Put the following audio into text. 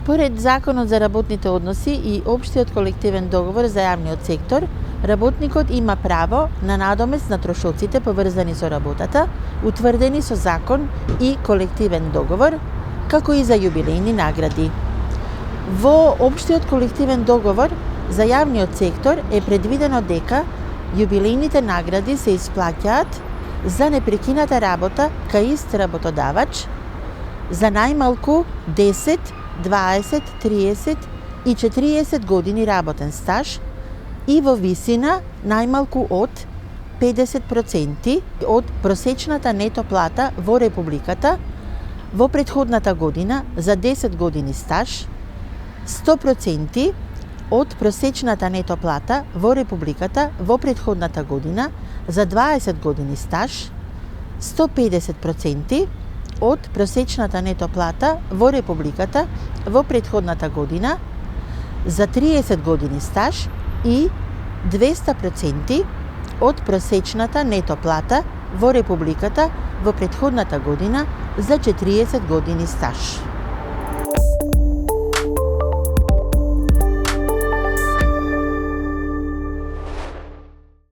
Според Законот за работните односи и Општиот колективен договор за јавниот сектор, работникот има право на надомест на трошоците поврзани со работата, утврдени со закон и колективен договор, како и за јубилејни награди. Во Општиот колективен договор за јавниот сектор е предвидено дека јубилејните награди се исплаќаат за непрекината работа кај ист работодавач за најмалку 10, 20, 30 и 40 години работен стаж и во висина најмалку од 50% од просечната нето плата во Републиката во претходната година за 10 години стаж, 100% од просечната нето плата во Републиката во претходната година за 20 години стаж, 150% од просечната нето плата во Републиката во претходната година за 30 години стаж и 200% од просечната нето плата во Републиката во претходната година за 40 години стаж.